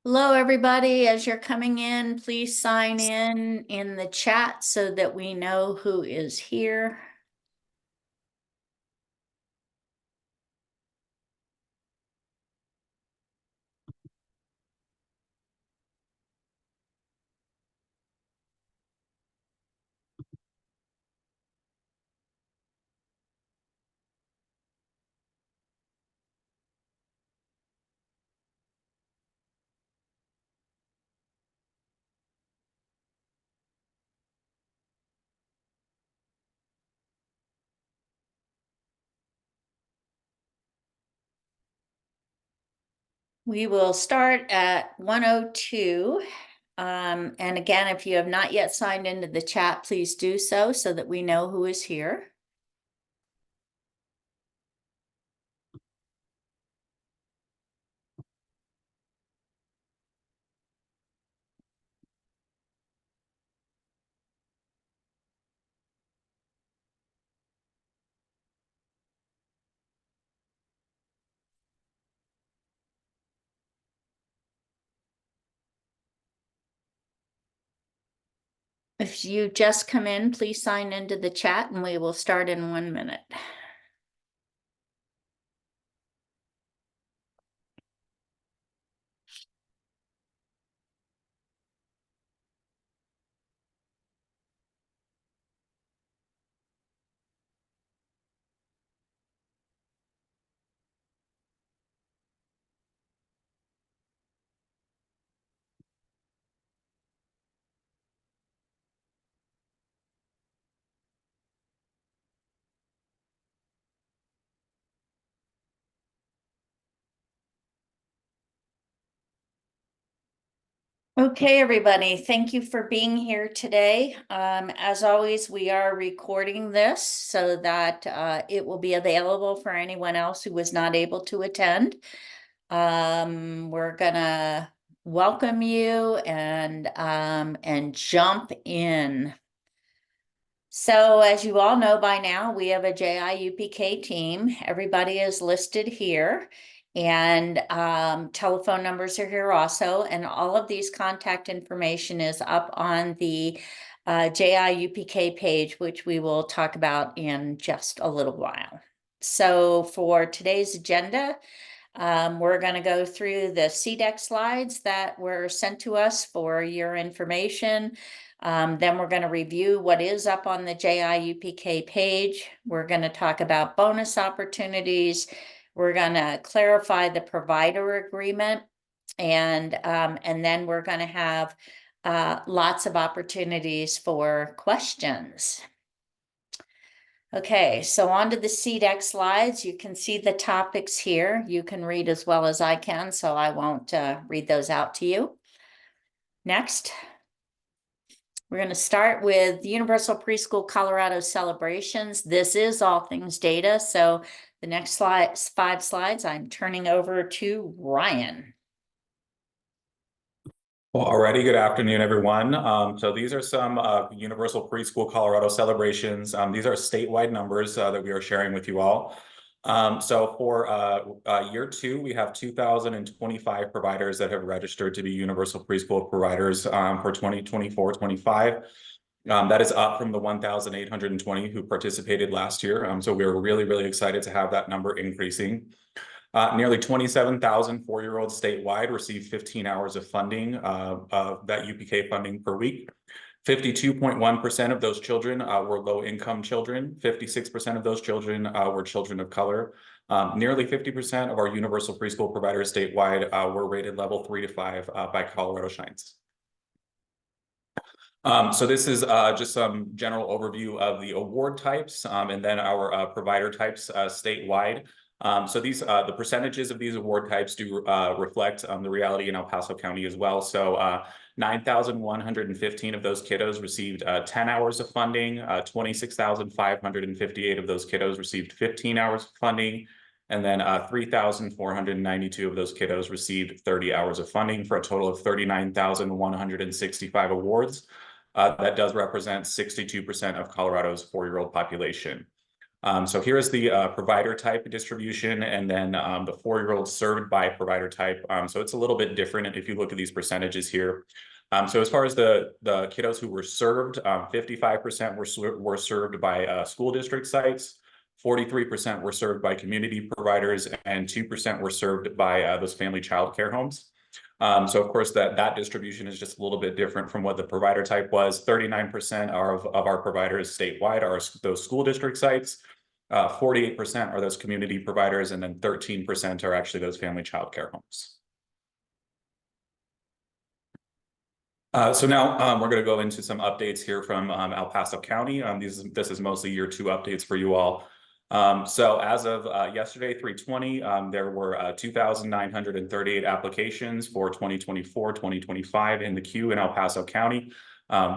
Hello, everybody. As you're coming in, please sign in the chat so that we know who is here. We will start at 1:02. And again, if you have not yet signed into the chat, please do so that we know who is here. If you just come in, please sign into the chat and we will start in 1 minute. Okay, everybody, thank you for being here today. As always, we are recording this so that it will be available for anyone else who was not able to attend. We're gonna welcome you and jump in. So as you all know by now, we have a JIUPK team. Everybody is listed here. And telephone numbers are here also. And all of these contact information is up on the JIUPK page, which we will talk about in just a little while. So for today's agenda, we're going to go through the CDEC slides that were sent to us for your information. Then we're going to review what is up on the JIUPK page. We're going to talk about bonus opportunities. We're going to clarify the provider agreement. And then we're going to have lots of opportunities for questions. Okay, so on to the CDEC slides. You can see the topics here. You can read as well as I can, so I won't read those out to you. Next, we're going to start with Universal Preschool Colorado celebrations. This is all things data. So the next 5 slides, I'm turning over to Ryan. Well, already good afternoon, everyone. So these are some Universal Preschool Colorado celebrations. These are statewide numbers that we are sharing with you all. So for year 2, we have 2,025 providers that have registered to be Universal Preschool providers for 2024-25. That is up from the 1,820 who participated last year. So we're really, really excited to have that number increasing. Nearly 27,000 4-year-olds statewide received 15 hours of funding, that UPK funding per week. 52.1% of those children were low-income children. 56% of those children were children of color. Nearly 50% of our universal preschool providers statewide were rated level 3 to 5 by Colorado Shines. So this is just some general overview of the award types and then our provider types statewide. So these the percentages of these award types do reflect the reality in El Paso County as well. So 9,115 of those kiddos received 10 hours of funding. 26,558 of those kiddos received 15 hours of funding. And then 3,492 of those kiddos received 30 hours of funding for a total of 39,165 awards. That does represent 62% of Colorado's 4-year-old population. So here is the provider type distribution, and then the 4-year-olds served by provider type. So it's a little bit different if you look at these percentages here. So as far as the kiddos who were served, 55% were served by school district sites, 43% were served by community providers, and 2% were served by those family child care homes. So of course that distribution is just a little bit different from what the provider type was. 39% of our providers statewide are those school district sites. 48% are those community providers, and then 13% are actually those family child care homes. So now we're going to go into some updates here from El Paso County. This is mostly year 2 updates for you all. So as of yesterday, 3/20, there were 2,938 applications for 2024-2025 in the queue in El Paso County.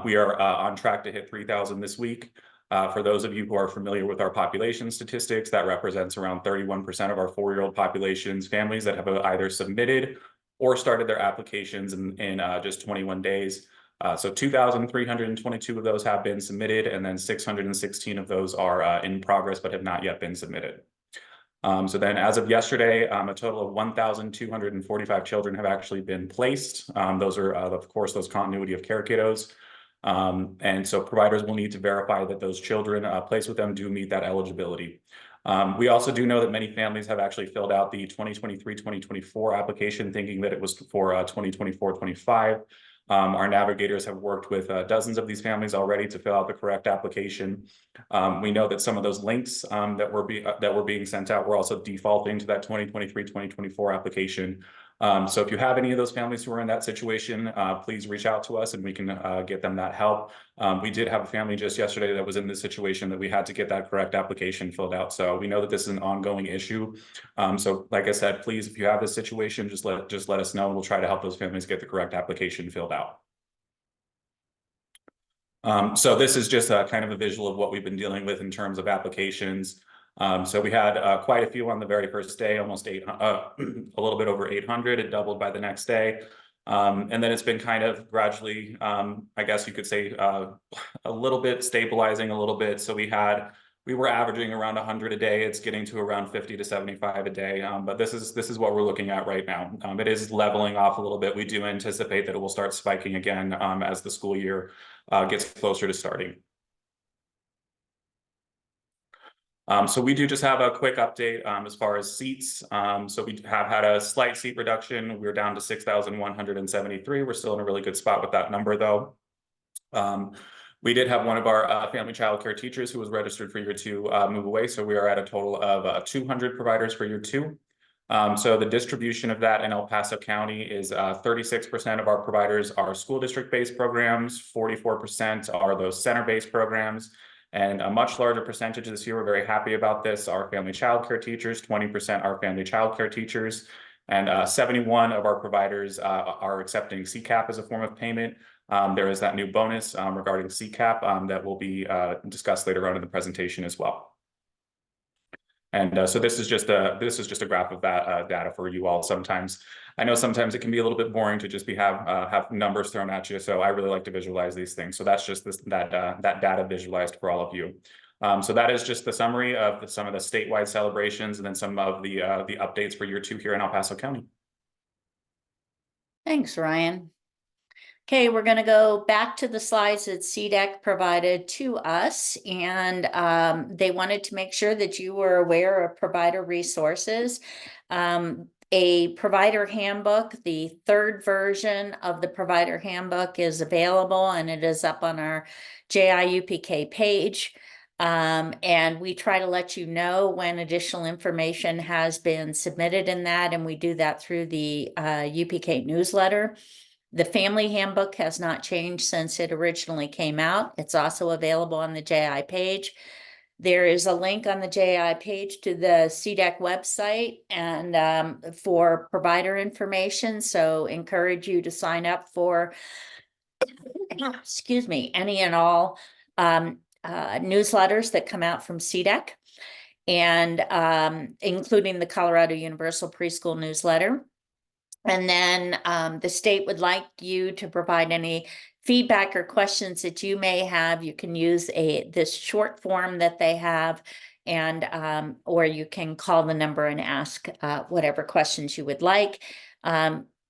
We are on track to hit 3,000 this week. For those of you who are familiar with our population statistics, that represents around 31% of our 4-year-old populations, families that have either submitted or started their applications in just 21 days. So 2,322 of those have been submitted, and then 616 of those are in progress but have not yet been submitted. So then as of yesterday, a total of 1,245 children have actually been placed. Those are, of course, those continuity of care kiddos. And so providers will need to verify that those children placed with them do meet that eligibility. We also do know that many families have actually filled out the 2023-2024 application thinking that it was for 2024-25. Our navigators have worked with dozens of these families already to fill out the correct application. We know that some of those links that were being sent out were also defaulting to that 2023-2024 application. So if you have any of those families who are in that situation, please reach out to us and we can get them that help. We did have a family just yesterday that was in this situation that we had to get that correct application filled out. So we know that this is an ongoing issue. So like I said, please, if you have this situation, just let us know and we'll try to help those families get the correct application filled out. So this is just kind of a visual of what we've been dealing with in terms of applications. So we had quite a few on the very first day, almost a little bit over 800. It doubled by the next day. And then it's been kind of gradually, I guess you could say, a little bit stabilizing a little bit. So we were averaging around 100 a day. It's getting to around 50 to 75 a day. But this is what we're looking at right now. It is leveling off a little bit. We do anticipate that it will start spiking again as the school year gets closer to starting. So we do just have a quick update as far as seats. So we have had a slight seat reduction. We're down to 6,173. We're still in a really good spot with that number, though. We did have one of our family child care teachers who was registered for year 2 move away. So we are at a total of 200 providers for year 2. So the distribution of that in El Paso County is 36% of our providers are school district-based programs, 44% are those center-based programs, and a much larger percentage this year, we're very happy about this, are family child care teachers, 20% are family child care teachers, and 71 of our providers are accepting CCAP as a form of payment. There is that new bonus regarding CCAP that will be discussed later on in the presentation as well. And so this is just a graph of that data for you all. I know sometimes it can be a little bit boring to just have numbers thrown at you. So I really like to visualize these things. So that's just that data visualized for all of you. So that is just the summary of some of the statewide celebrations and then some of the updates for year 2 here in El Paso County. Thanks, Ryan. Okay, we're going to go back to the slides that CDEC provided to us, and they wanted to make sure that you were aware of provider resources. A provider handbook, the 3rd version of the provider handbook is available, and it is up on our JIUPK page. And we try to let you know when additional information has been submitted in that, and we do that through the UPK newsletter. The family handbook has not changed since it originally came out. It's also available on the JI page. There is a link on the JI page to the CDEC website and for provider information. So encourage you to sign up for, excuse me, any and all newsletters that come out from CDEC, and including the Colorado Universal Preschool Newsletter. And then the state would like you to provide any feedback or questions that you may have. You can use this short form that they have, or you can call the number and ask whatever questions you would like.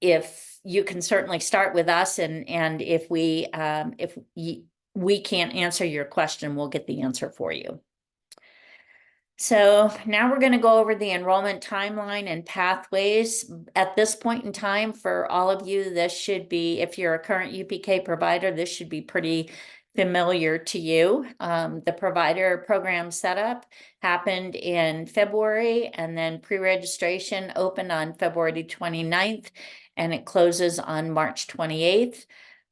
If you can certainly start with us, and if we can't answer your question, we'll get the answer for you. So now we're going to go over the enrollment timeline and pathways. At this point in time, for all of you, this should be, if you're a current UPK provider, this should be pretty familiar to you. The provider program setup happened in February, and then pre-registration opened on February 29th, and it closes on March 28th.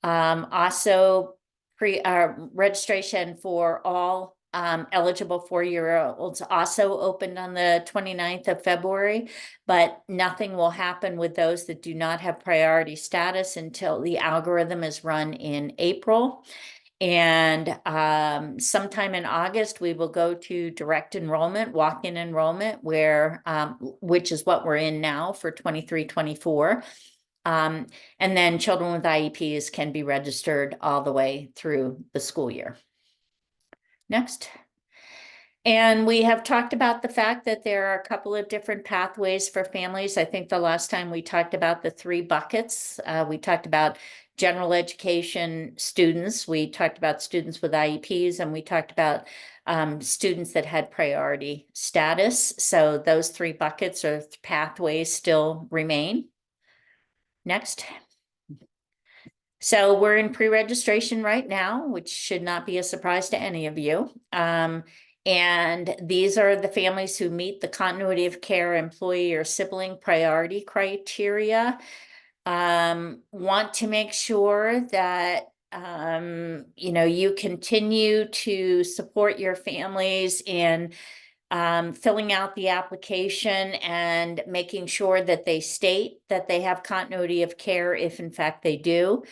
Also, registration for all eligible 4-year-olds also opened on the 29th of February, but nothing will happen with those that do not have priority status until the algorithm is run in April. And sometime in August, we will go to direct enrollment, walk-in enrollment, which is what we're in now for 23-24. And then children with IEPs can be registered all the way through the school year. Next. And we have talked about the fact that there are a couple of different pathways for families. I think the last time we talked about the 3 buckets. We talked about general education students. We talked about students with IEPs, and we talked about students that had priority status. So those 3 buckets or pathways still remain. Next. So we're in pre-registration right now, which should not be a surprise to any of you. And these are the families who meet the continuity of care, employee, or sibling priority criteria. Want to make sure that you continue to support your families in filling out the application and making sure that they state that they have continuity of care if in fact they do.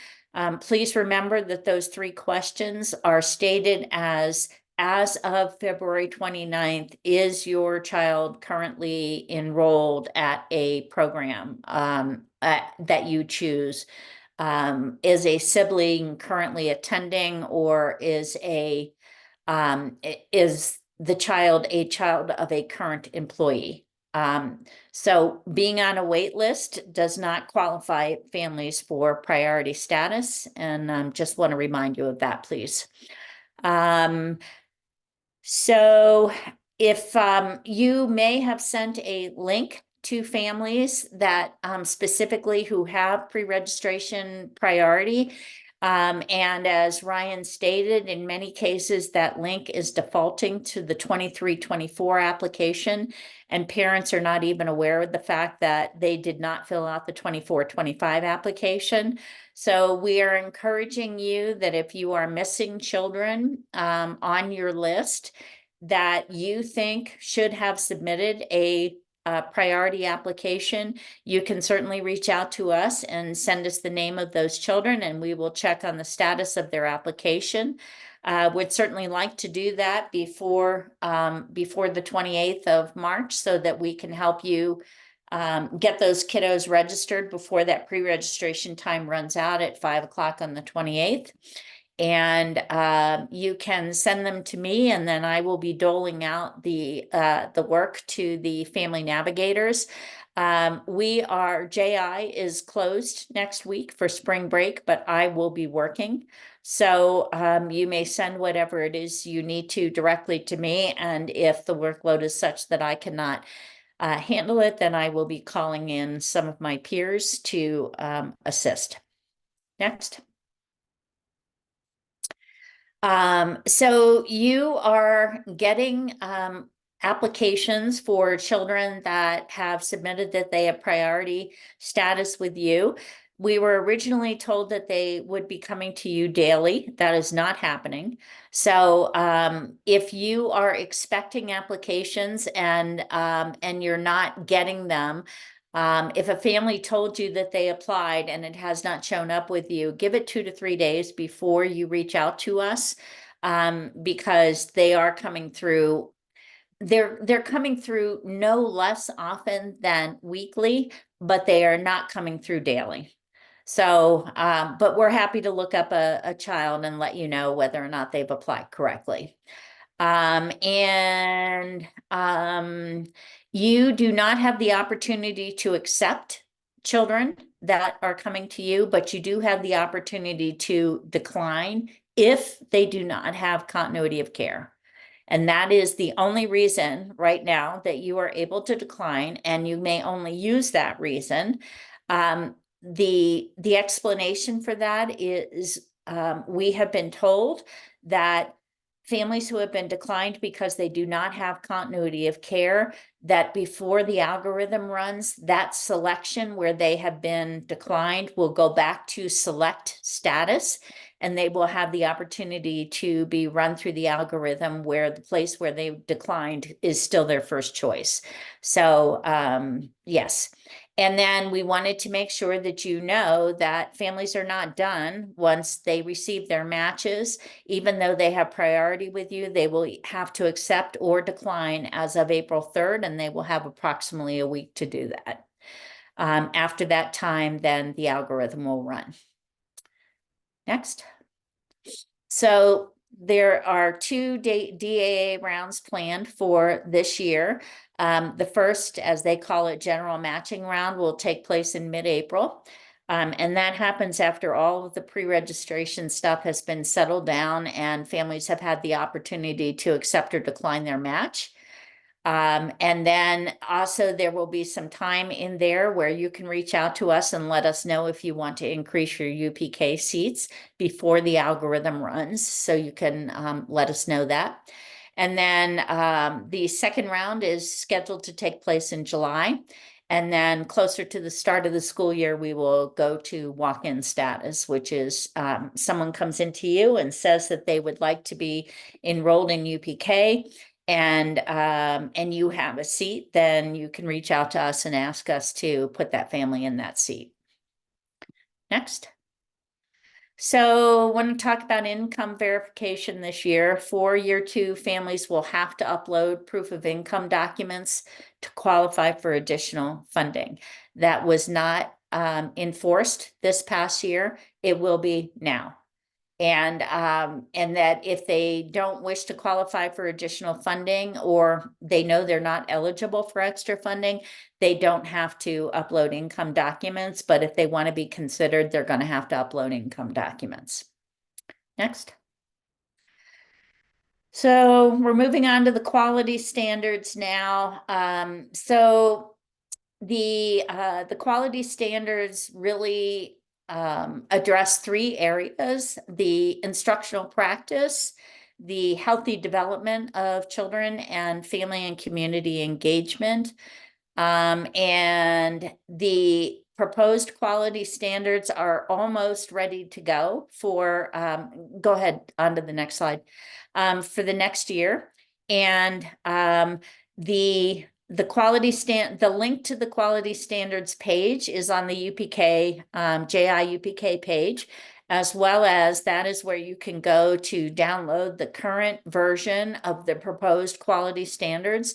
Please remember that those 3 questions are stated as of February 29th, is your child currently enrolled at a program that you choose? Is a sibling currently attending, or is the child a child of a current employee? So being on a wait list does not qualify families for priority status, and just want to remind you of that, please. So if you may have sent a link to families that specifically who have pre-registration priority. And as Ryan stated, in many cases, that link is defaulting to the 23-24 application, and parents are not even aware of the fact that they did not fill out the 24-25 application. So we are encouraging you that if you are missing children on your list that you think should have submitted a priority application, you can certainly reach out to us and send us the name of those children, and we will check on the status of their application. Would certainly like to do that before the 28th of March so that we can help you get those kiddos registered before that pre-registration time runs out at 5 o'clock on the 28th. And you can send them to me, and then I will be doling out the work to the family navigators. JI is closed next week for spring break, but I will be working. So you may send whatever it is you need to directly to me. And if the workload is such that I cannot handle it, then I will be calling in some of my peers to assist. Next. So you are getting applications for children that have submitted that they have priority status with you. We were originally told that they would be coming to you daily. That is not happening. So if you are expecting applications and you're not getting them, if a family told you that they applied and it has not shown up with you, give it 2 to 3 days before you reach out to us, because they are coming through. They're coming through no less often than weekly, but they are not coming through daily. So, but we're happy to look up a child and let you know whether or not they've applied correctly. And you do not have the opportunity to accept children that are coming to you, but you do have the opportunity to decline if they do not have continuity of care. And that is the only reason right now that you are able to decline, and you may only use that reason. The explanation for that is we have been told that families who have been declined because they do not have continuity of care, that before the algorithm runs, that selection where they have been declined will go back to select status, and they will have the opportunity to be run through the algorithm where the place where they declined is still their first choice. So yes. And then we wanted to make sure that you know that families are not done once they receive their matches. Even though they have priority with you, they will have to accept or decline as of April 3rd, and they will have approximately a week to do that. After that time, then the algorithm will run. Next. So there are two DAA rounds planned for this year. The first, as they call it, general matching round, will take place in mid-April. And that happens after all of the pre-registration stuff has been settled down and families have had the opportunity to accept or decline their match. And then also there will be some time in there where you can reach out to us and let us know if you want to increase your UPK seats before the algorithm runs. So you can let us know that. And then the second round is scheduled to take place in July. And then closer to the start of the school year, we will go to walk-in status, which is someone comes into you and says that they would like to be enrolled in UPK, and you have a seat, then you can reach out to us and ask us to put that family in that seat. Next. So I want to talk about income verification this year. For year 2, families will have to upload proof of income documents to qualify for additional funding. That was not enforced this past year. It will be now. And that if they don't wish to qualify for additional funding, or they know they're not eligible for extra funding, they don't have to upload income documents. But if they want to be considered, they're going to have to upload income documents. Next. So we're moving on to the quality standards now. So the quality standards really address 3 areas: the instructional practice, the healthy development of children, and family and community engagement. And the proposed quality standards are almost ready to go for, go ahead on to the next slide, for the next year. And the link to the quality standards page is on the UPK, JIUPK page, as well as that is where you can go to download the current version of the proposed quality standards.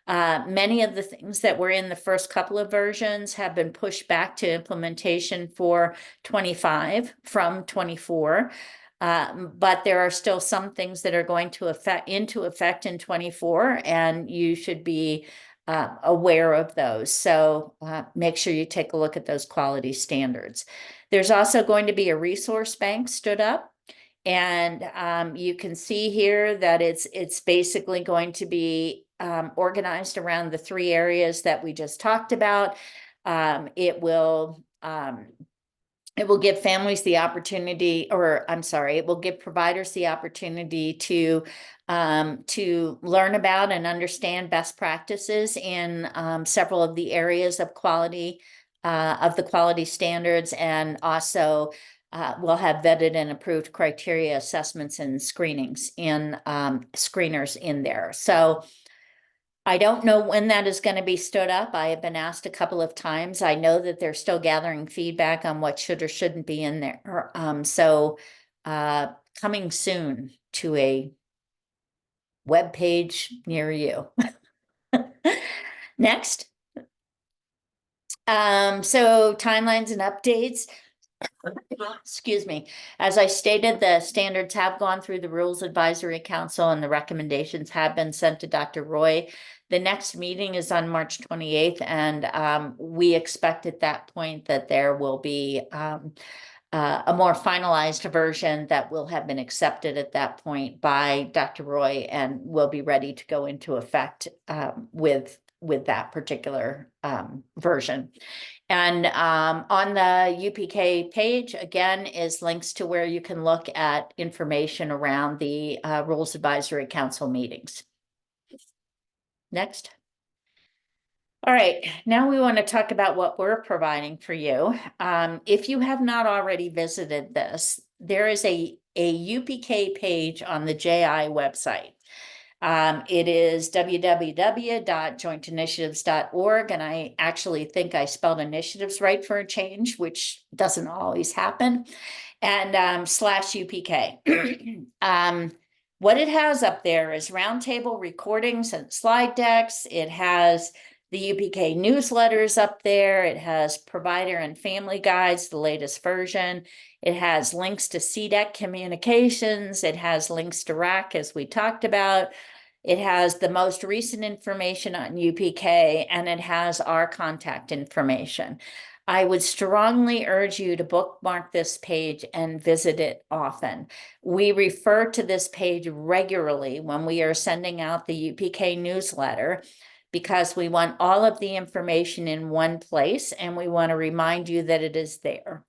Many of the things that were in the first couple of versions have been pushed back to implementation for 25 from 24. But there are still some things that are going to into effect in 24, and you should be aware of those. So make sure you take a look at those quality standards. There's also going to be a resource bank stood up. And you can see here that it's basically going to be organized around the 3 areas that we just talked about. It will give families the opportunity, or I'm sorry, it will give providers the opportunity to learn about and understand best practices in several of the areas of quality, of the quality standards, and also we'll have vetted and approved criteria assessments and screenings in screeners in there. So I don't know when that is going to be stood up. I have been asked a couple of times. I know that they're still gathering feedback on what should or shouldn't be in there. So coming soon to a web page near you. Next. So timelines and updates. Excuse me. As I stated, the standards have gone through the Rules Advisory Council and the recommendations have been sent to Dr. Roy. The next meeting is on March 28th, and we expect at that point that there will be a more finalized version that will have been accepted at that point by Dr. Roy and will be ready to go into effect with that particular version. And on the UPK page, again, is links to where you can look at information around the Rules Advisory Council meetings. Next. All right, now we want to talk about what we're providing for you. If you have not already visited this, there is a UPK page on the JI website. It is www.jointinitiatives.org, and I actually think I spelled initiatives right for a change, which doesn't always happen, and /UPK. What it has up there is roundtable recordings and slide decks. It has the UPK newsletters up there. It has provider and family guides, the latest version. It has links to CDEC communications. It has links to RAC, as we talked about. It has the most recent information on UPK, and it has our contact information. I would strongly urge you to bookmark this page and visit it often. We refer to this page regularly when we are sending out the UPK newsletter, because we want all of the information in one place, and we want to remind you that it is there.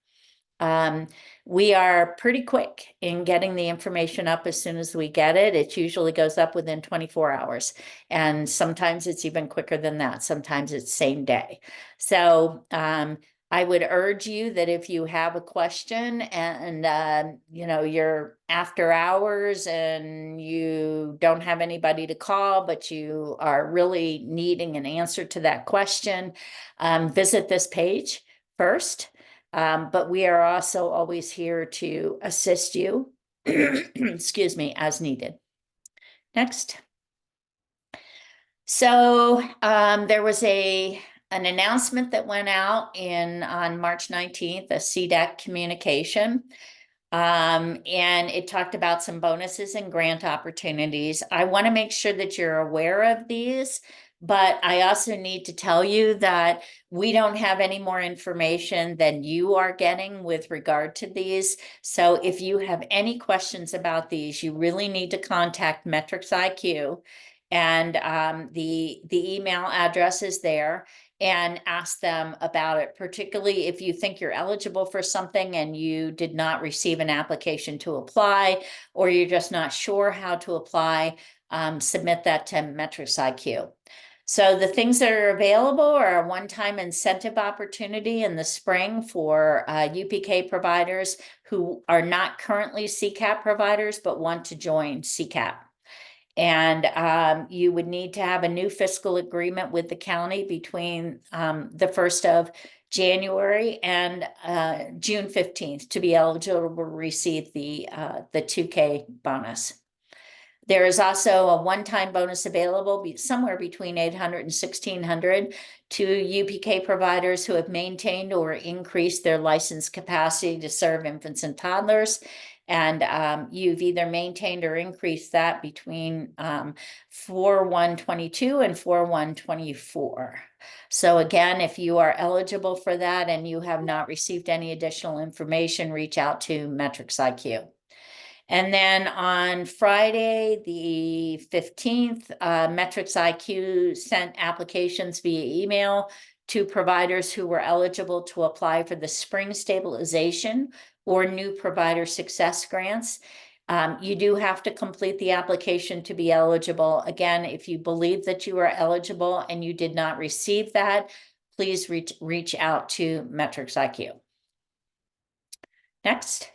We are pretty quick in getting the information up as soon as we get it. It usually goes up within 24 hours. And sometimes it's even quicker than that. Sometimes it's same day. So I would urge you that if you have a question and you know, you're after hours and you don't have anybody to call, but you are really needing an answer to that question, visit this page first. But we are also always here to assist you, excuse me, as needed. Next. So there was an announcement that went out on March 19th, a CDEC communication. And it talked about some bonuses and grant opportunities. I want to make sure that you're aware of these, but I also need to tell you that we don't have any more information than you are getting with regard to these. So if you have any questions about these, you really need to contact Metrics IQ, and the email address is there, and ask them about it, particularly if you think you're eligible for something and you did not receive an application to apply, or you're just not sure how to apply, submit that to Metrics IQ. So the things that are available are a one-time incentive opportunity in the spring for UPK providers who are not currently CCAP providers but want to join CCAP. And you would need to have a new fiscal agreement with the county between the 1st of January and June 15th to be eligible to receive the 2K bonus. There is also a one-time bonus available somewhere between $800 and $1,600 to UPK providers who have maintained or increased their license capacity to serve infants and toddlers. And you've either maintained or increased that between 4/1/22 and 4/1/24. So again, if you are eligible for that and you have not received any additional information, reach out to Metrics IQ. And then on Friday, the 15th, Metrics IQ sent applications via email to providers who were eligible to apply for the spring stabilization or new provider success grants. You do have to complete the application to be eligible. Again, if you believe that you are eligible and you did not receive that, please reach out to Metrics IQ. Next.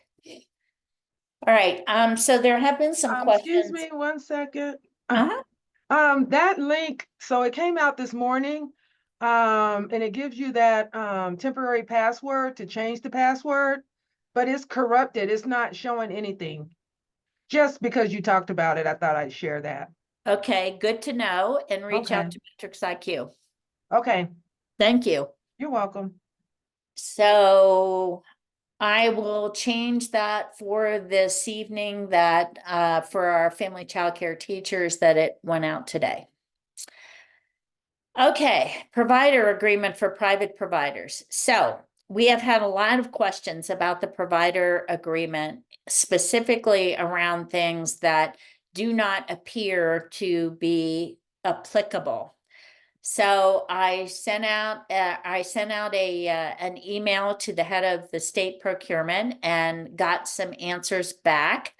All right, so there have been some questions. Excuse me 1 second. Uh-huh. That link, so it came out this morning, and it gives you that temporary password to change the password, but it's corrupted. It's not showing anything. Just because you talked about it, I thought I'd share that. Okay, good to know, and reach out Okay. to Metrics IQ. Okay, Thank you. you're welcome. So I will change that for this evening, that for our family childcare teachers, that it went out today. Okay, provider agreement for private providers. So we have had a lot of questions about the provider agreement, specifically around things that do not appear to be applicable. So I sent out an email to the head of the state procurement and got some answers back.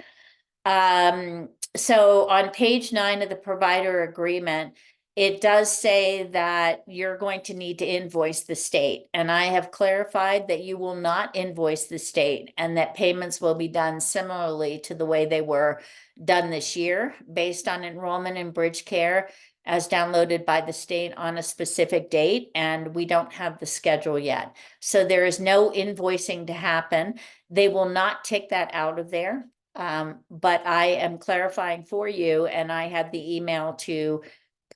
So on page 9 of the provider agreement, it does say that you're going to need to invoice the state. And I have clarified that you will not invoice the state and that payments will be done similarly to the way they were done this year, based on enrollment in Bridge Care as downloaded by the state on a specific date. And we don't have the schedule yet. So there is no invoicing to happen. They will not take that out of there. But I am clarifying for you, and I have the email to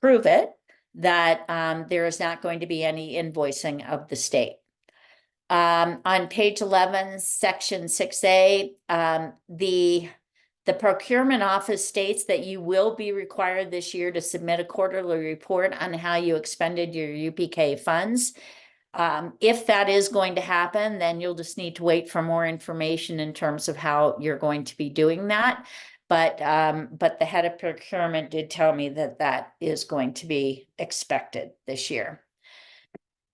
prove it, that there is not going to be any invoicing of the state. On page 11, section 6A, the procurement office states that you will be required this year to submit a quarterly report on how you expended your UPK funds. If that is going to happen, then you'll just need to wait for more information in terms of how you're going to be doing that. But the head of procurement did tell me that that is going to be expected this year.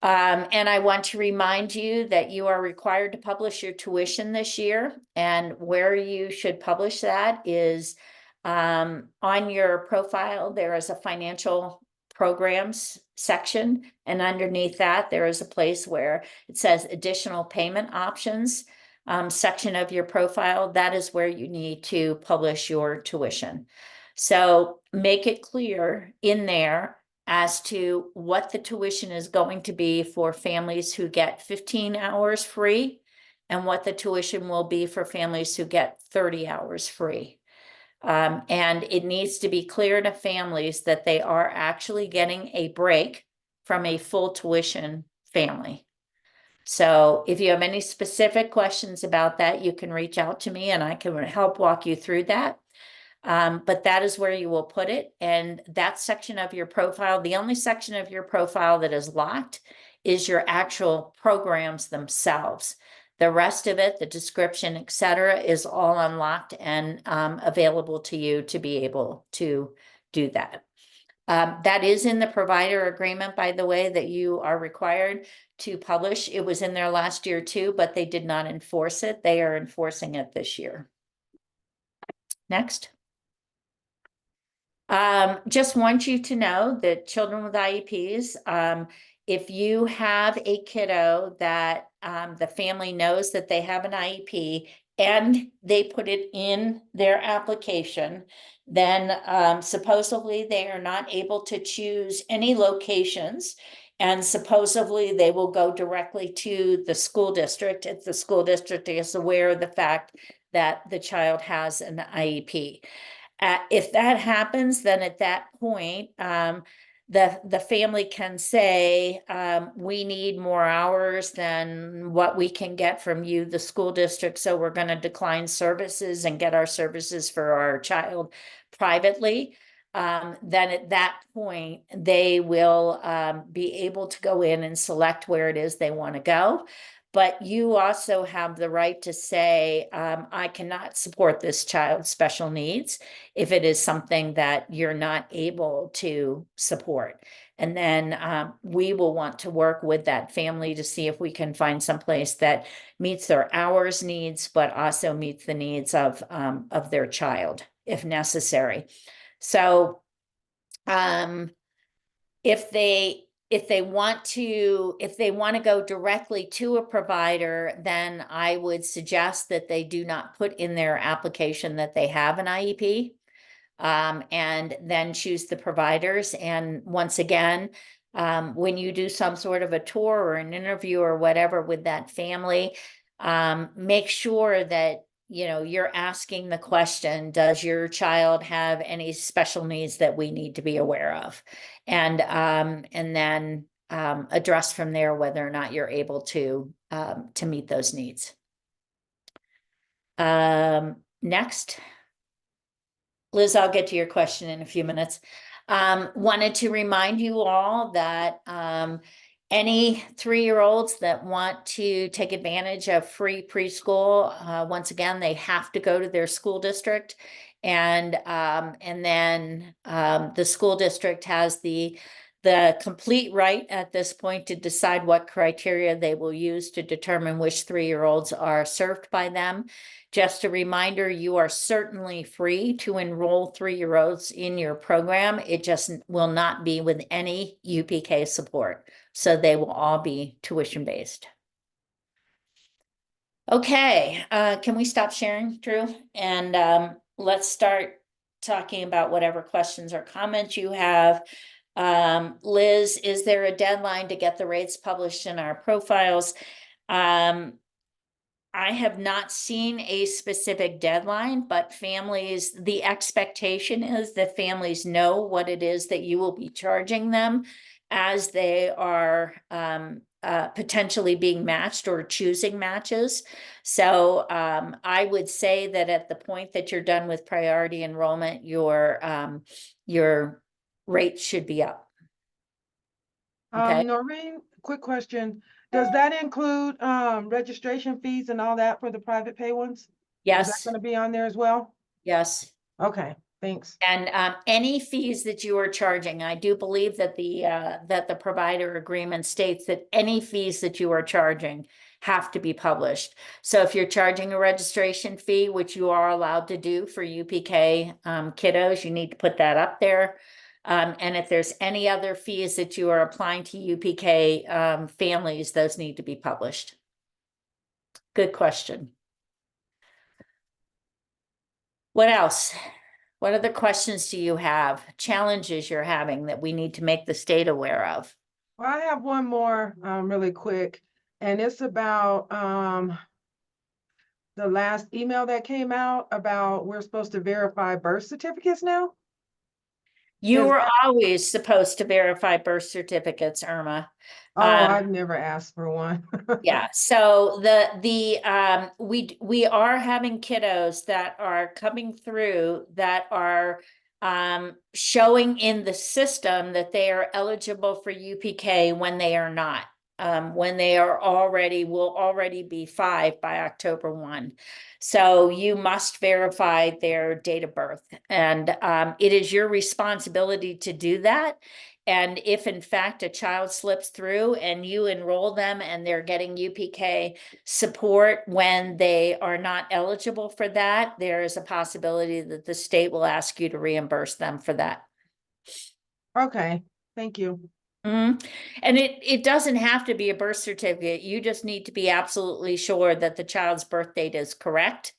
And I want to remind you that you are required to publish your tuition this year, and where you should publish that is on your profile. There is a financial programs section, and underneath that there is a place where it says additional payment options section of your profile. That is where you need to publish your tuition. So make it clear in there as to what the tuition is going to be for families who get 15 hours free and what the tuition will be for families who get 30 hours free. And it needs to be clear to families that they are actually getting a break from a full tuition family. So if you have any specific questions about that, you can reach out to me and I can help walk you through that. But that is where you will put it. And that section of your profile, the only section of your profile that is locked is your actual programs themselves. The rest of it, the description, etc., is all unlocked and available to you to be able to do that. That is in the provider agreement, by the way, that you are required to publish. It was in there last year too, but they did not enforce it. They are enforcing it this year. Next. Just want you to know that children with IEPs, if you have a kiddo that the family knows that they have an IEP and they put it in their application, then supposedly they are not able to choose any locations, and supposedly they will go directly to the school district if the school district is aware of the fact that the child has an IEP. If that happens, then at that point, the family can say, we need more hours than what we can get from you, the school district, so we're going to decline services and get our services for our child privately. Then at that point, they will be able to go in and select where it is they want to go. But you also have the right to say, I cannot support this child's special needs if it is something that you're not able to support. And then we will want to work with that family to see if we can find someplace that meets their hours needs, but also meets the needs of their child if necessary. So if they want to go directly to a provider, then I would suggest that they do not put in their application that they have an IEP, and then choose the providers. And once again, when you do some sort of a tour or an interview or whatever with that family, make sure that you're asking the question, does your child have any special needs that we need to be aware of? And then address from there whether or not you're able to meet those needs. Next. Liz, I'll get to your question in a few minutes. Wanted to remind you all that any 3-year-olds that want to take advantage of free preschool, once again, they have to go to their school district. And then the school district has the complete right at this point to decide what criteria they will use to determine which 3-year-olds are served by them. Just a reminder, you are certainly free to enroll 3-year-olds in your program. It just will not be with any UPK support. So they will all be tuition based. Okay, can we stop sharing, Drew? And let's start talking about whatever questions or comments you have. Liz, is there a deadline to get the rates published in our profiles? I have not seen a specific deadline, but families, the expectation is that families know what it is that you will be charging them as they are potentially being matched or choosing matches. So I would say that at the point that you're done with priority enrollment, your rate should be up. Okay. Noreen, quick question. Does that include registration fees and all that for the private pay ones? Is that Yes, going to be on there as well? yes. Okay, thanks. And any fees that you are charging, I do believe that the provider agreement states that any fees that you are charging have to be published. So if you're charging a registration fee, which you are allowed to do for UPK kiddos, you need to put that up there. And if there's any other fees that you are applying to UPK families, those need to be published. Good question. What else? What other questions do you have? Challenges you're having that we need to make the state aware of? Well, I have one more really quick, and it's about the last email that came out about we're supposed to verify birth certificates now. You Is were that- always supposed to verify birth certificates, Irma. Oh, I've never asked for one. Yeah, so we are having kiddos that are coming through that are showing in the system that they are eligible for UPK when they are not. When they are will already be 5 by October 1. So you must verify their date of birth, and it is your responsibility to do that. And if in fact a child slips through and you enroll them and they're getting UPK support when they are not eligible for that, there is a possibility that the state will ask you to reimburse them for that. Okay, thank you. And it doesn't have to be a birth certificate. You just need to be absolutely sure that the child's birth date is correct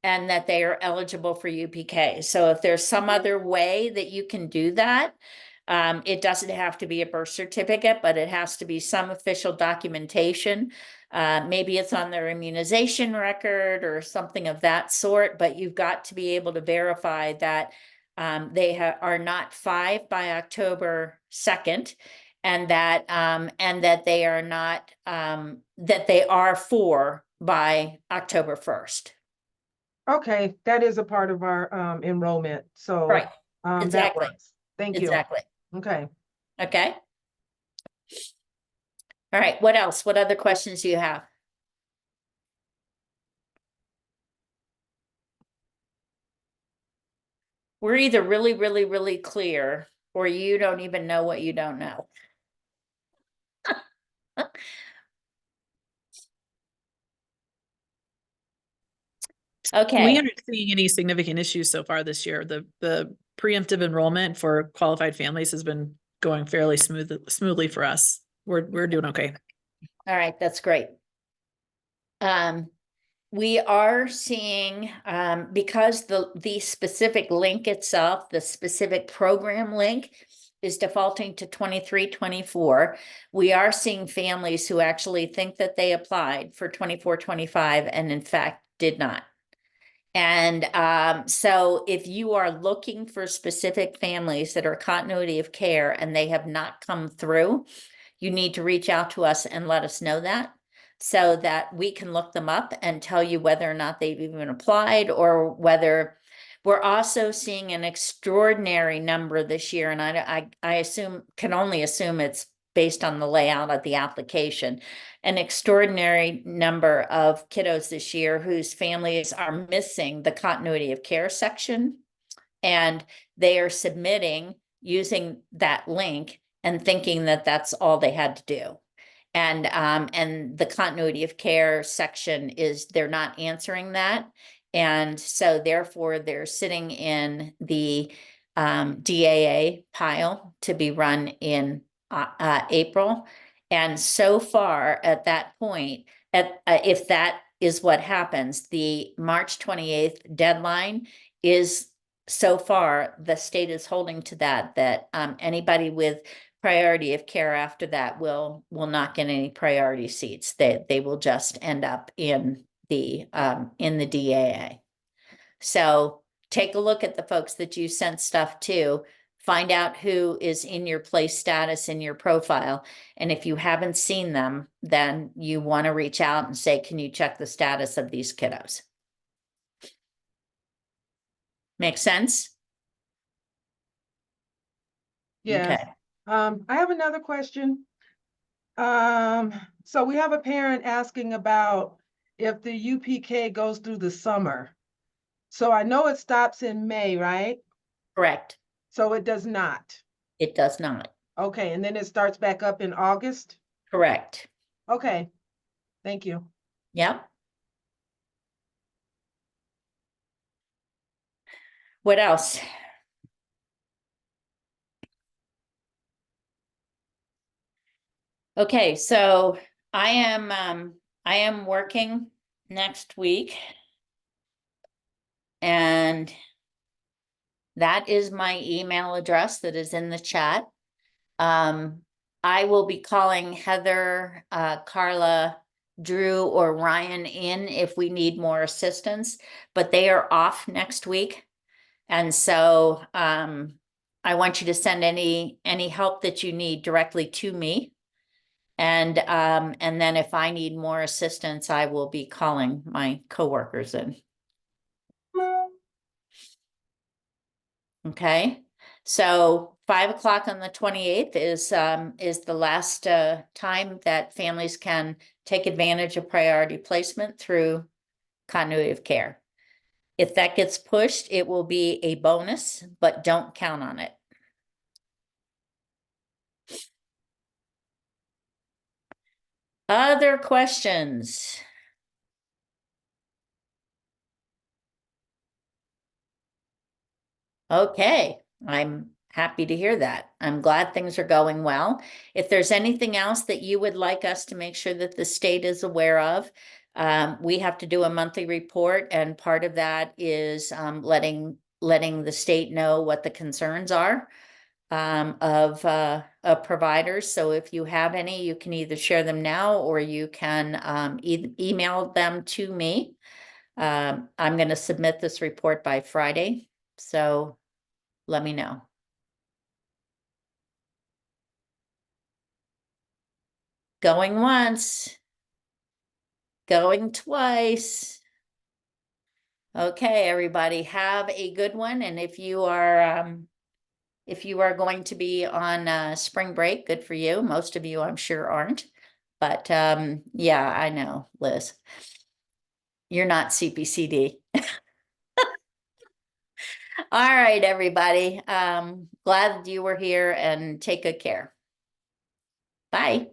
and that they are eligible for UPK. So if there's some other way that you can do that, it doesn't have to be a birth certificate, but it has to be some official documentation. Maybe it's on their immunization record or something of that sort, but you've got to be able to verify that they are not 5 by October 2nd, and that they are not that they are 4 by October 1st. Okay, that is a part of our enrollment. So Right. that Exactly. works. Thank you. Exactly. Okay. Okay. All right. What else? What other questions do you have? We're either really, really, really clear, or you don't even know what you don't know. We Okay. aren't seeing any significant issues so far this year. The preemptive enrollment for qualified families has been going fairly smoothly for us. We're doing okay. All right. That's great. We are seeing, because the specific link itself, the specific program link is defaulting to 23-24. We are seeing families who actually think that they applied for 24-25 and in fact did not. And so if you are looking for specific families that are continuity of care and they have not come through, you need to reach out to us and let us know that, so that we can look them up and tell you whether or not they've even applied, or whether we're also seeing an extraordinary number this year. And I can only assume it's based on the layout of the application, an extraordinary number of kiddos this year whose families are missing the continuity of care section, and they are submitting using that link and thinking that that's all they had to do. And the continuity of care section is, they're not answering that. And so therefore they're sitting in the DAA pile to be run in April. And so far at that point, if that is what happens, the March 28th deadline is, so far, the state is holding to that anybody with priority of care after that will not get any priority seats. They will just end up in the DAA. So take a look at the folks that you sent stuff to, find out who is in your place status in your profile. And if you haven't seen them, then you want to reach out and say, can you check the status of these kiddos? Make sense? Yes. Okay. I have another question. So we have a parent asking about if the UPK goes through the summer. So I know it stops in May, right? Correct. So it does not. It does not. Okay, and then it starts back up in August? Correct. Okay, thank you. Yep. What else? Okay, so I am working next week, and that is my email address that is in the chat. I will be calling Heather, Carla, Drew, or Ryan in if we need more assistance, but they are off next week. And so I want you to send any help that you need directly to me. And then if I need more assistance, I will be calling my coworkers in. Okay, so 5 o'clock on the 28th is the last time that families can take advantage of priority placement through continuity of care. If that gets pushed, it will be a bonus, but don't count on it. Other questions? Okay, I'm happy to hear that. I'm glad things are going well. If there's anything else that you would like us to make sure that the state is aware of, we have to do a monthly report, and part of that is letting the state know what the concerns are of providers. So if you have any, you can either share them now, or you can email them to me. I'm going to submit this report by Friday, so let me know. Going once, going twice. Okay, everybody, have a good one. And if you are going to be on spring break, good for you. Most of you, I'm sure, aren't. But yeah, I know, Liz. You're not CPCD. All right, everybody. Glad you were here, and take good care. Bye.